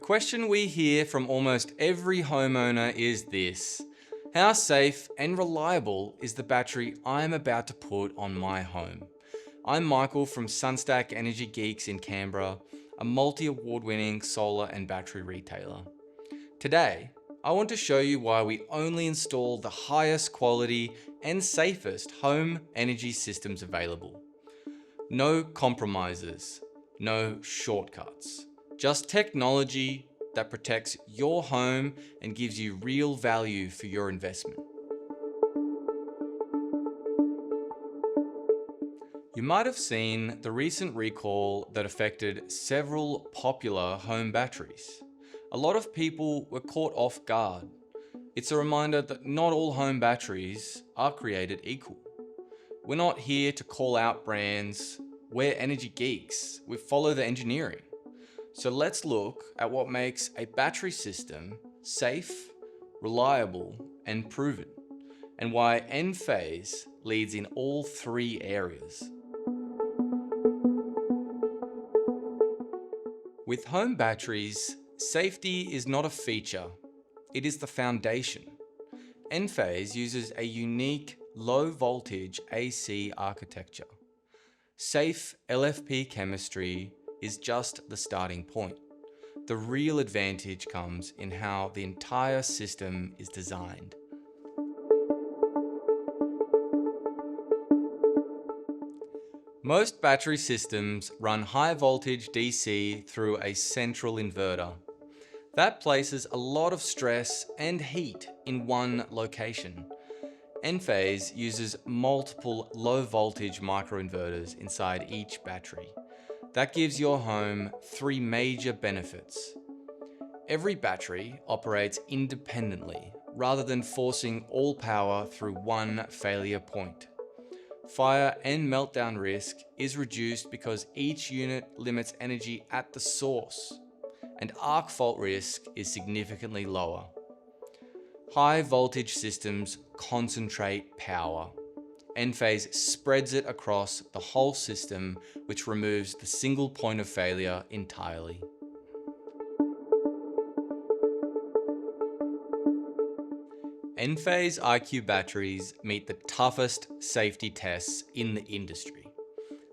question we hear from almost every homeowner is this: how safe and reliable is the battery I'm about to put on my home? I'm Michael from SunStak Energy Geeks in Canberra, a multi-award winning solar and battery retailer. Today, I want to show you why we only install the highest quality and safest home energy systems available. No compromises, no shortcuts, just technology that protects your home and gives you real value for your investment. You might have seen the recent recall that affected several popular home batteries. A lot of people were caught off guard. It's a reminder that not all home batteries are created equal. We're not here to call out brands. We're energy geeks. We follow the engineering. So let's look at what makes a battery system safe, reliable, and proven, and why Enphase leads in all three areas. With home batteries, safety is not a feature, it is the foundation. Enphase uses a unique low voltage AC architecture. Safe LFP chemistry is just the starting point. The real advantage comes in how the entire system is designed. Most battery systems run high voltage DC through a central inverter. That places a lot of stress and heat in one location. Enphase uses multiple low voltage microinverters inside each battery. That gives your home three major benefits. Every battery operates independently rather than forcing all power through one failure point. Fire and meltdown risk is reduced because each unit limits energy at the source, and arc fault risk is significantly lower. High voltage systems concentrate power. Enphase spreads it across the whole system, which removes the single point of failure entirely. Enphase IQ batteries meet the toughest safety tests in the industry.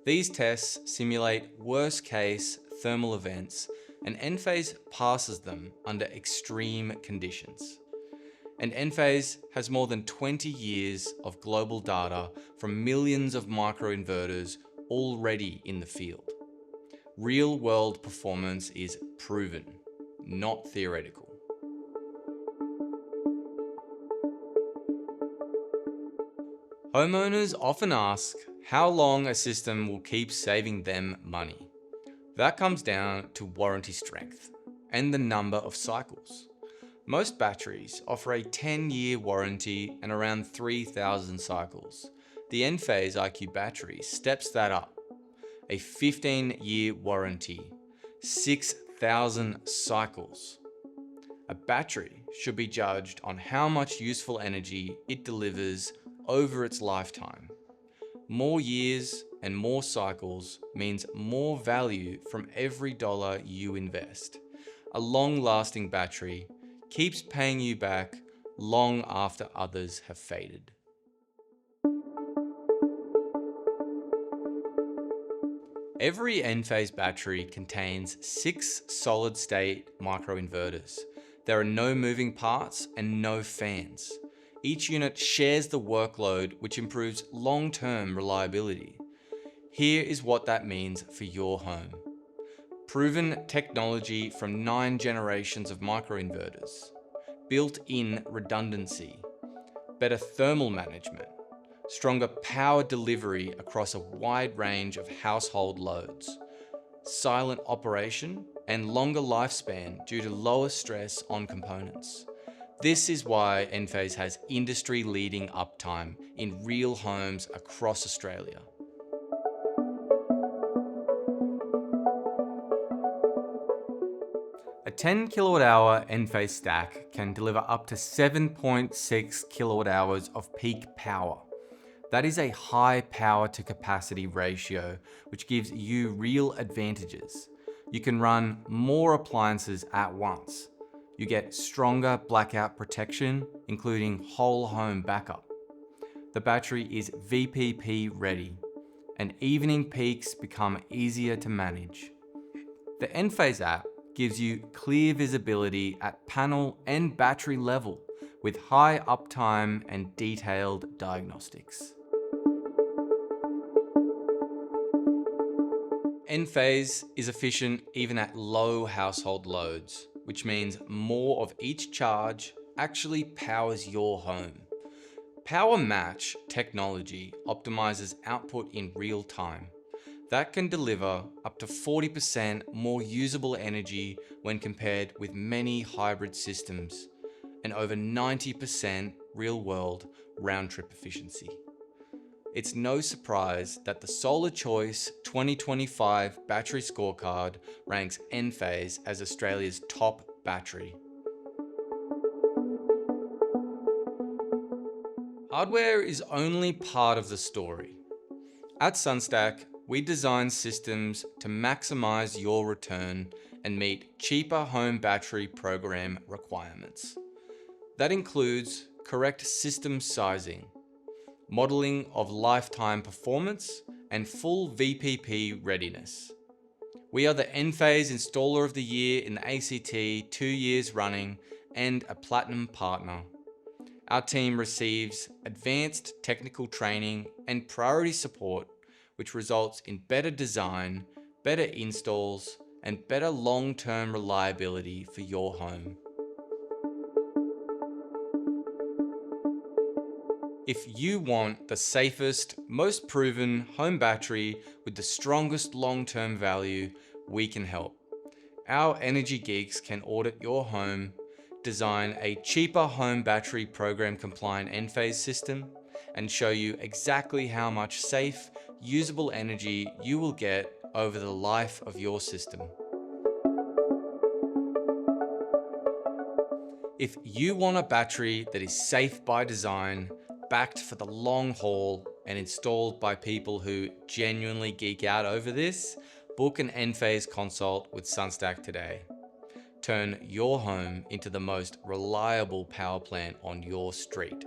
These tests simulate worst-case thermal events, and Enphase passes them under extreme conditions. And Enphase has more than 20 years of global data from millions of microinverters already in the field. Real-world performance is proven, not theoretical. Homeowners often ask how long a system will keep saving them money. That comes down to warranty strength and the number of cycles. Most batteries offer a 10-year warranty and around 3,000 cycles. The Enphase IQ Battery steps that up. A 15-year warranty, 6,000 cycles. A battery should be judged on how much useful energy it delivers over its lifetime. More years and more cycles means more value from every dollar you invest. A long-lasting battery keeps paying you back long after others have faded. Every Enphase battery contains 6 solid-state microinverters. There are no moving parts and no fans. Each unit shares the workload, which improves long-term reliability. Here is what that means for your home. Proven technology from 9 generations of microinverters, built-in redundancy, better thermal management, stronger power delivery across a wide range of household loads, silent operation, and longer lifespan due to lower stress on components. This is why Enphase has industry-leading uptime in real homes across Australia. A 10 kilowatt-hour Enphase stack can deliver up to 7.6 kilowatt-hours of peak power. That is a high power to capacity ratio, which gives you real advantages. you can run more appliances at once. You get stronger blackout protection, including whole home backup. The battery is VPP ready, and evening peaks become easier to manage. The Enphase app gives you clear visibility at panel and battery level with high uptime and detailed diagnostics. Enphase is efficient even at low household loads, which means more of each charge actually powers your home. Power Match technology optimizes output in real time. That can deliver up to 40% more usable energy when compared with many hybrid systems, and over 90% real-world round-trip efficiency. It's no surprise that the Solar Choice 2025 battery scorecard ranks Enphase as Australia's top battery. Hardware is only part of the story. At SunStak, we design systems to maximize your return and meet cheaper home battery program requirements. That includes correct system sizing, modeling of lifetime performance, and full VPP readiness. We are the Enphase Installer of the Year in the ACT 2 years running and a Platinum Partner. Our team receives advanced technical training and priority support, which results in better design, better installs, and better long-term reliability for your home. If you want the safest, most proven home battery with the strongest long-term value, we can help. Our Energy Geeks can audit your home, design a cheaper home battery program compliant Enphase system, and show you exactly how much safe, usable energy you will get over the life of your system. If you want a battery that is safe by design, backed for the long haul, and installed by people who genuinely geek out over this, book an Enphase consult with SunStak today. Turn your home into the most reliable power plant on your street.